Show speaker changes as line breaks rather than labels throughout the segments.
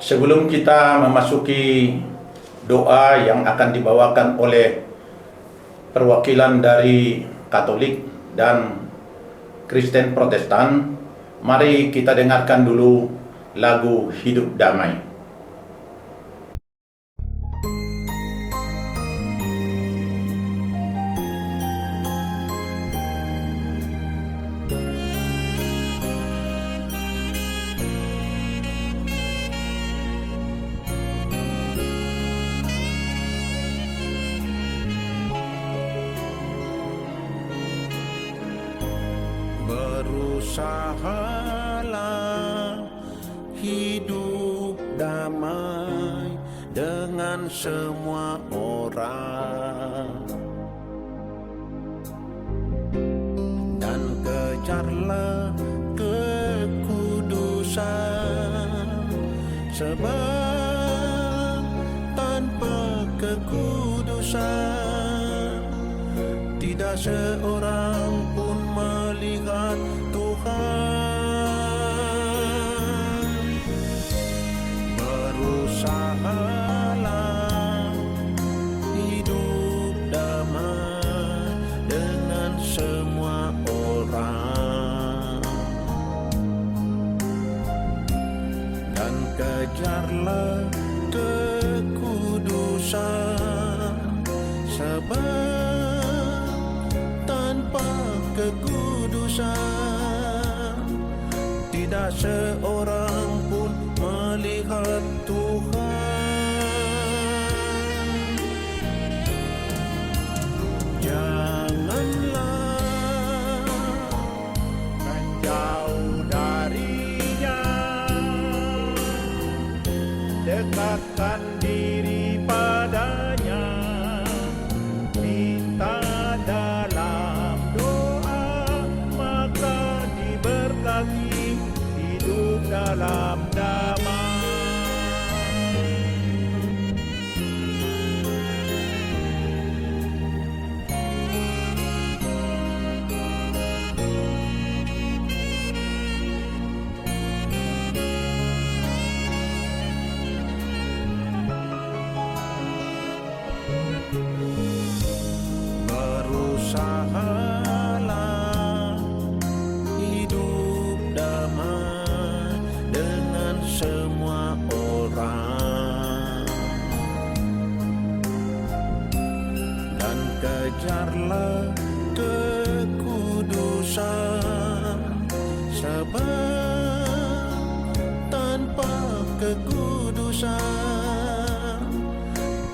Sebelum kita memasuki doa yang akan dibawakan oleh perwakilan dari Katolik dan Kristen Protestan, mari kita dengarkan dulu lagu Hidup Damai.
Berusahalah hidup damai dengan semua orang, dan kejarlah kekudusan, sebab tanpa kekudusan tidak seorang pun melihat Tuhan. Berusahalah hidup damai dengan semua orang, dan kejarlah kekudusan, sebab tanpa kekudusan tidak seorang pun melihat Tuhan. Janganlah menjauh darinya, dekatkan diri padanya, minta dalam doa, maka diberkati hidup dalam damai. Berusahalah hidup damai dengan semua orang, dan kejarlah kekudusan, sebab tanpa kekudusan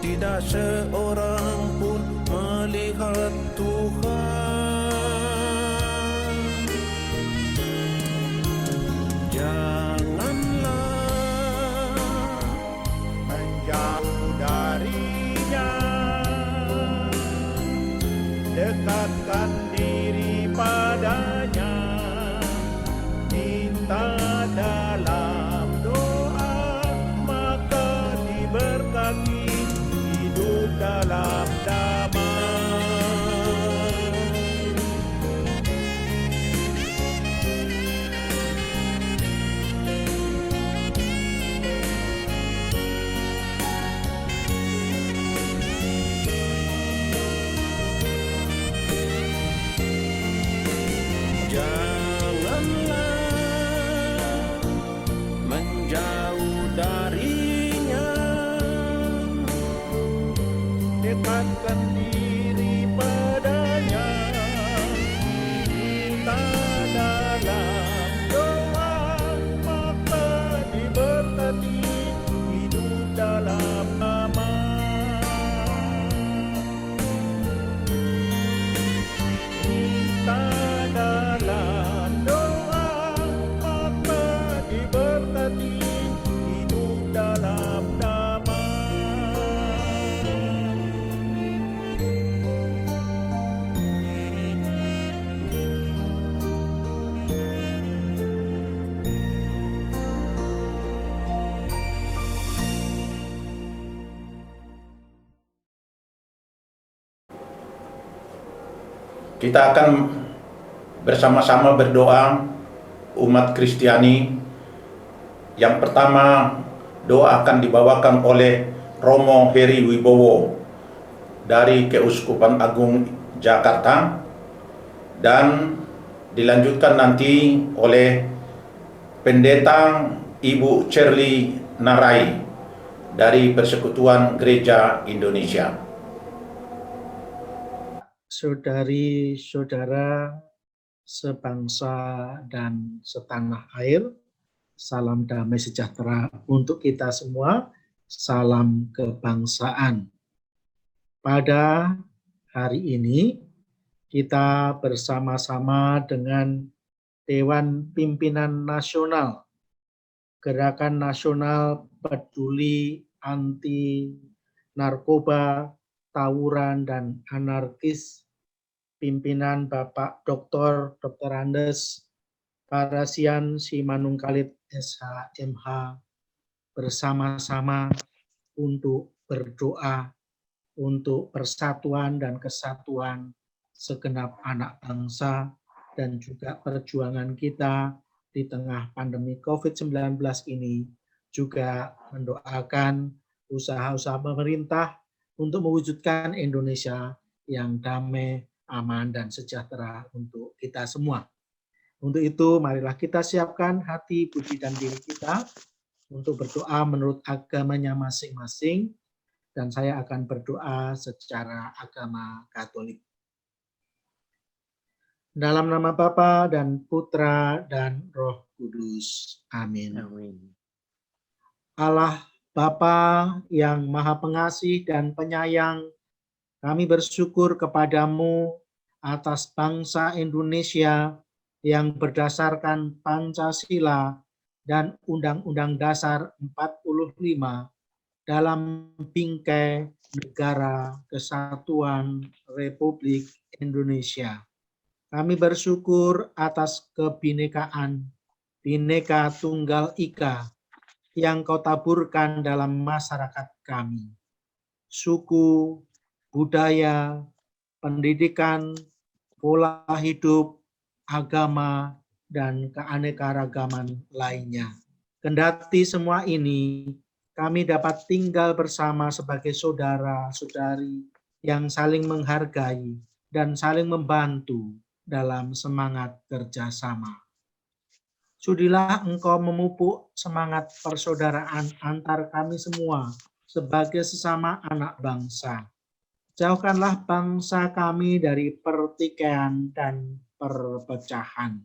tidak seorang pun melihat Tuhan. Janganlah menjauh darinya, dekatkan diri padanya, minta dalam doa, maka diberkati hidup dalam damai. Janganlah menjauh darinya, dekatkan diri padanya, minta dalam doa, maka diberkati hidup dalam damai. Minta dalam doa, maka diberkati hidup dalam damai.
Kita akan bersama-sama berdoa umat Kristiani. Yang pertama, Doa akan dibawakan oleh Romo Heri Wibowo dari Keuskupan Agung Jakarta dan dilanjutkan nanti oleh Pendeta Ibu Cherly Narai dari Persekutuan Gereja Indonesia.
Saudari-saudara sebangsa dan setanah air, salam damai sejahtera untuk kita semua, salam kebangsaan. Pada hari ini kita bersama-sama dengan Dewan Pimpinan Nasional Gerakan Nasional Peduli Anti Narkoba, Tawuran, dan Anarkis, pimpinan Bapak Dr. Andes Parasian Simanungkalit SHMH, bersama-sama untuk berdoa untuk persatuan dan kesatuan segenap anak bangsa dan juga perjuangan kita di tengah pandemi COVID-19 ini, juga mendoakan usaha-usaha pemerintah untuk mewujudkan Indonesia yang damai, aman, dan sejahtera untuk kita semua. Untuk itu, marilah kita siapkan hati, budi, dan diri kita untuk berdoa menurut agamanya masing-masing, dan saya akan berdoa secara agama Katolik. Dalam nama Bapa dan Putra dan Roh Kudus. Amin. Allah Bapa yang Maha Pengasih dan Penyayang, kami bersyukur kepadamu atas bangsa Indonesia yang berdasarkan Pancasila dan Undang-Undang Dasar 45 dalam bingkai Negara Kesatuan Republik Indonesia. Kami bersyukur atas kebinekaan, Bhinneka Tunggal Ika yang kau taburkan dalam masyarakat kami. Suku, budaya, pendidikan, pola hidup, agama, dan keanekaragaman lainnya. Kendati semua ini, kami dapat tinggal bersama sebagai saudara-saudari yang saling menghargai dan saling membantu dalam semangat kerjasama. Sudilah Engkau memupuk semangat persaudaraan antar kami semua sebagai sesama anak bangsa. Jauhkanlah bangsa kami dari pertikaian dan perpecahan.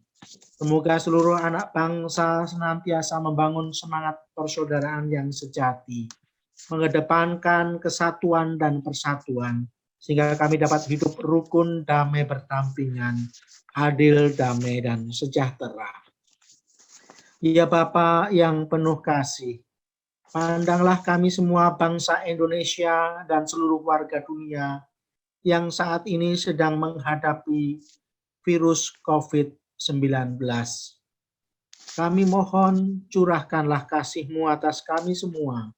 Semoga seluruh anak bangsa senantiasa membangun semangat persaudaraan yang sejati, mengedepankan kesatuan dan persatuan, sehingga kami dapat hidup rukun, damai berdampingan, adil, damai, dan sejahtera. Ya Bapa yang penuh kasih, pandanglah kami semua bangsa Indonesia dan seluruh warga dunia yang saat ini sedang menghadapi virus COVID-19. Kami mohon curahkanlah kasih-Mu atas kami semua.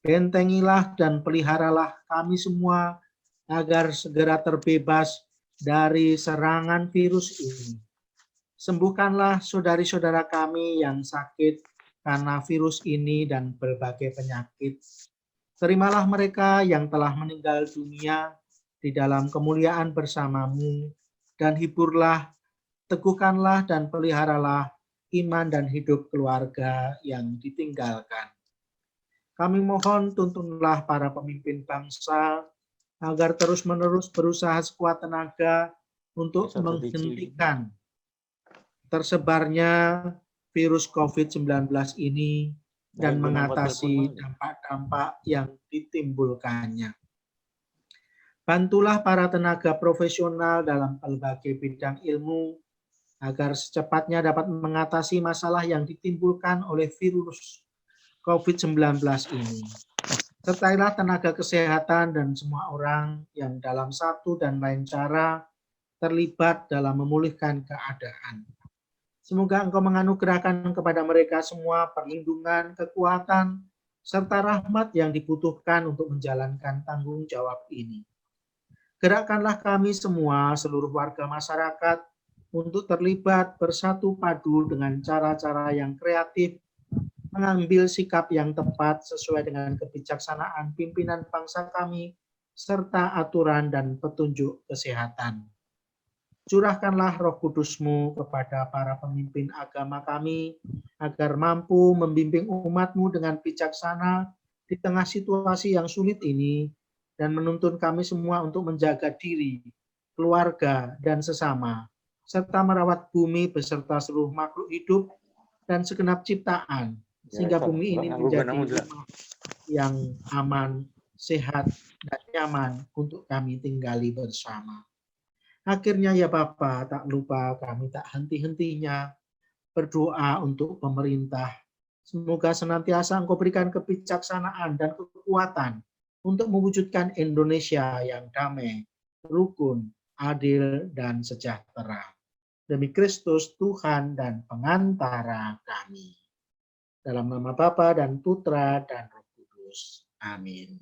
Bentengilah dan peliharalah kami semua agar segera terbebas dari serangan virus ini. Sembuhkanlah saudari-saudara kami yang sakit karena virus ini dan berbagai penyakit. Terimalah mereka yang telah meninggal dunia di dalam kemuliaan bersama-Mu, dan hiburlah, teguhkanlah, dan peliharalah iman dan hidup keluarga yang ditinggalkan. Kami mohon tuntunlah para pemimpin bangsa agar terus-menerus berusaha sekuat tenaga untuk menghentikan tersebarnya virus COVID-19 ini dan mengatasi dampak-dampak yang ditimbulkannya. Bantulah para tenaga profesional dalam berbagai bidang ilmu agar secepatnya dapat mengatasi masalah yang ditimbulkan oleh virus COVID-19 ini. Sertailah tenaga kesehatan dan semua orang yang dalam satu dan lain cara terlibat dalam memulihkan keadaan. Semoga Engkau menganugerahkan kepada mereka semua perlindungan, kekuatan, serta rahmat yang dibutuhkan untuk menjalankan tanggung jawab ini. Gerakkanlah kami semua, seluruh warga masyarakat, untuk terlibat bersatu padu dengan cara-cara yang kreatif mengambil sikap yang tepat sesuai dengan kebijaksanaan pimpinan bangsa kami, serta aturan dan petunjuk kesehatan. Curahkanlah Roh Kudus-Mu kepada para pemimpin agama kami, agar mampu membimbing umat-Mu dengan bijaksana di tengah situasi yang sulit ini, dan menuntun kami semua untuk menjaga diri, keluarga, dan sesama, serta merawat bumi beserta seluruh makhluk hidup dan segenap ciptaan, sehingga bumi ini menjadi rumah yang aman, sehat, dan nyaman untuk kami tinggali bersama. Akhirnya ya Bapa, tak lupa kami tak henti-hentinya berdoa untuk pemerintah. Semoga senantiasa Engkau berikan kebijaksanaan dan kekuatan untuk mewujudkan Indonesia yang damai, rukun, adil, dan sejahtera. Demi Kristus Tuhan dan pengantara kami. Dalam nama Bapa dan Putra dan Roh Kudus. Amin.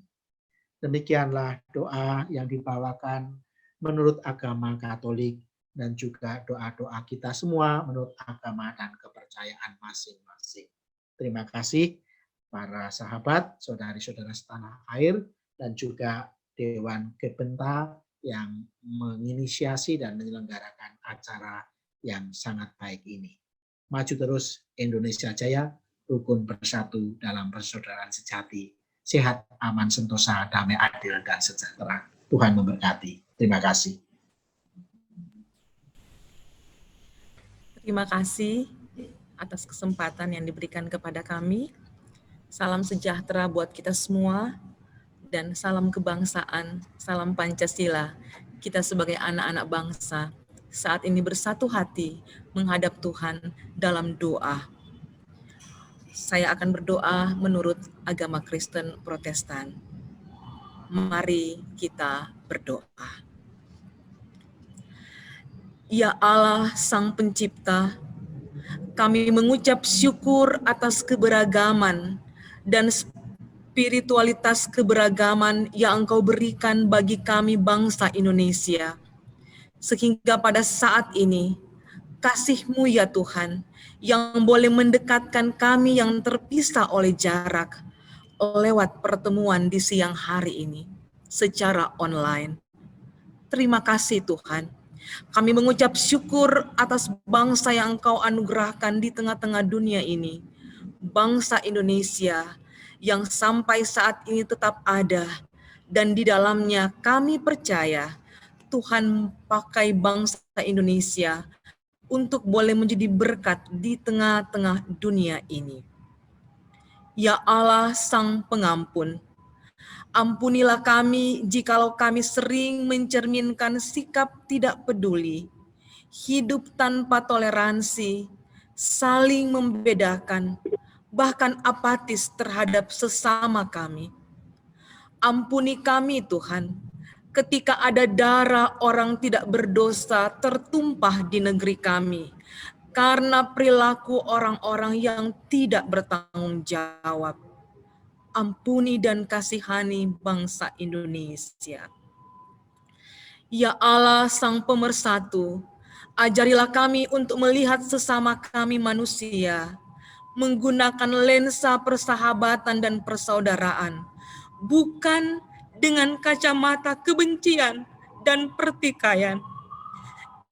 Demikianlah doa yang dibawakan menurut agama Katolik dan juga doa-doa kita semua menurut agama dan kepercayaan masing-masing. Terima kasih para sahabat, saudari-saudara setanah air, dan juga Dewan Kepenta yang menginisiasi dan menyelenggarakan acara yang sangat baik ini. Maju terus Indonesia Jaya, rukun bersatu dalam persaudaraan sejati, sehat, aman, sentosa, damai, adil, dan sejahtera. Tuhan memberkati. Terima kasih.
Terima kasih atas kesempatan yang diberikan kepada kami. Salam sejahtera buat kita semua dan salam kebangsaan, salam Pancasila. Kita sebagai anak-anak bangsa saat ini bersatu hati menghadap Tuhan dalam doa. Saya akan berdoa menurut agama Kristen Protestan. Mari kita berdoa. Ya Allah Sang Pencipta, kami mengucap syukur atas keberagaman dan spiritualitas keberagaman yang Engkau berikan bagi kami bangsa Indonesia. Sehingga pada saat ini, kasih-Mu ya Tuhan, yang boleh mendekatkan kami yang terpisah oleh jarak, lewat pertemuan di siang hari ini, secara online. Terima kasih Tuhan. Kami mengucap syukur atas bangsa yang Engkau anugerahkan di tengah-tengah dunia ini. Bangsa Indonesia yang sampai saat ini tetap ada. Dan di dalamnya kami percaya Tuhan pakai bangsa Indonesia untuk boleh menjadi berkat di tengah-tengah dunia ini. Ya Allah Sang Pengampun, ampunilah kami jikalau kami sering mencerminkan sikap tidak peduli, hidup tanpa toleransi, saling membedakan, bahkan apatis terhadap sesama kami. Ampuni kami Tuhan, ketika ada darah orang tidak berdosa tertumpah di negeri kami, karena perilaku orang-orang yang tidak bertanggung jawab. Ampuni dan kasihani bangsa Indonesia. Ya Allah Sang Pemersatu, ajarilah kami untuk melihat sesama kami manusia, menggunakan lensa persahabatan dan persaudaraan, bukan dengan kacamata kebencian dan pertikaian.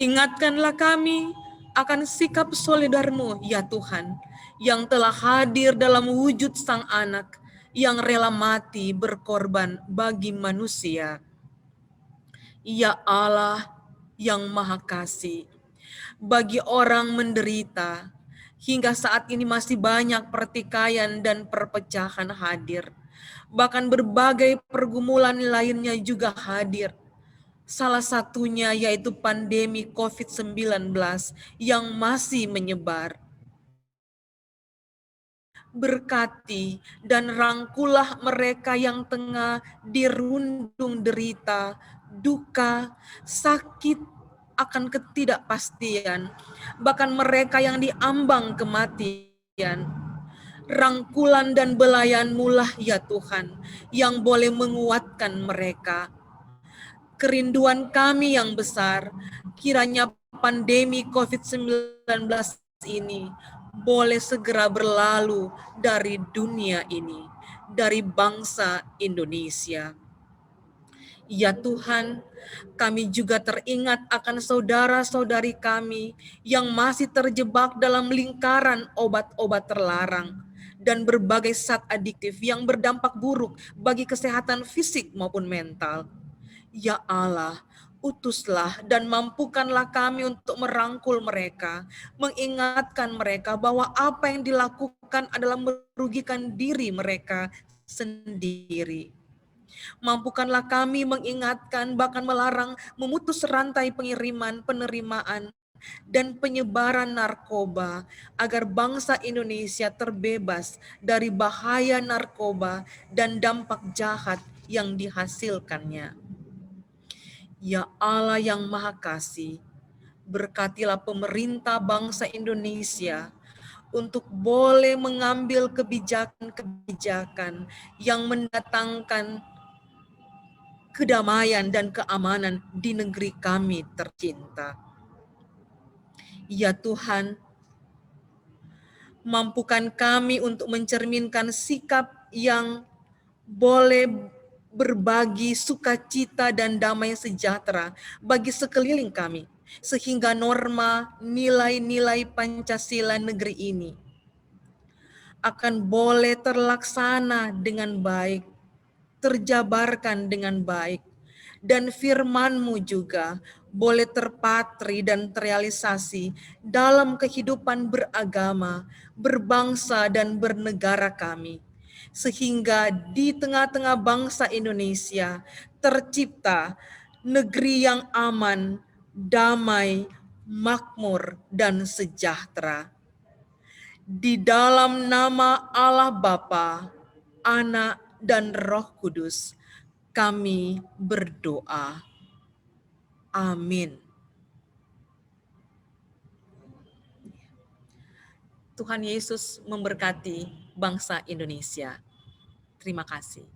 Ingatkanlah kami akan sikap solidar-Mu, ya Tuhan, yang telah hadir dalam wujud Sang Anak, yang rela mati berkorban bagi manusia. Ya Allah yang Maha Kasih, bagi orang menderita, hingga saat ini masih banyak pertikaian dan perpecahan hadir. Bahkan berbagai pergumulan lainnya juga hadir. Salah satunya yaitu pandemi COVID-19 yang masih menyebar. Berkati dan rangkulah mereka yang tengah dirundung derita, duka, sakit akan ketidakpastian, bahkan mereka yang diambang kematian. Rangkulan dan belayan-Mu lah ya Tuhan, yang boleh menguatkan mereka. Kerinduan kami yang besar, kiranya pandemi COVID-19 ini boleh segera berlalu dari dunia ini, dari bangsa Indonesia. Ya Tuhan, kami juga teringat akan saudara-saudari kami yang masih terjebak dalam lingkaran obat-obat terlarang dan berbagai zat adiktif yang berdampak buruk bagi kesehatan fisik maupun mental. Ya Allah, utuslah dan mampukanlah kami untuk merangkul mereka, mengingatkan mereka bahwa apa yang dilakukan adalah merugikan diri mereka sendiri. Mampukanlah kami mengingatkan, bahkan melarang, memutus rantai pengiriman, penerimaan, dan penyebaran narkoba agar bangsa Indonesia terbebas dari bahaya narkoba dan dampak jahat yang dihasilkannya. Ya Allah yang Maha Kasih, berkatilah pemerintah bangsa Indonesia untuk boleh mengambil kebijakan-kebijakan yang mendatangkan kedamaian dan keamanan di negeri kami tercinta. Ya Tuhan, mampukan kami untuk mencerminkan sikap yang boleh berbagi sukacita dan damai sejahtera bagi sekeliling kami, sehingga norma nilai-nilai Pancasila negeri ini akan boleh terlaksana dengan baik, terjabarkan dengan baik, dan firman-Mu juga boleh terpatri dan terrealisasi dalam kehidupan beragama, berbangsa, dan bernegara kami. Sehingga di tengah-tengah bangsa Indonesia tercipta negeri yang aman, damai, makmur, dan sejahtera. Di dalam nama Allah Bapa, Anak, dan Roh Kudus, kami berdoa. Amin. Tuhan Yesus memberkati bangsa Indonesia. Terima kasih.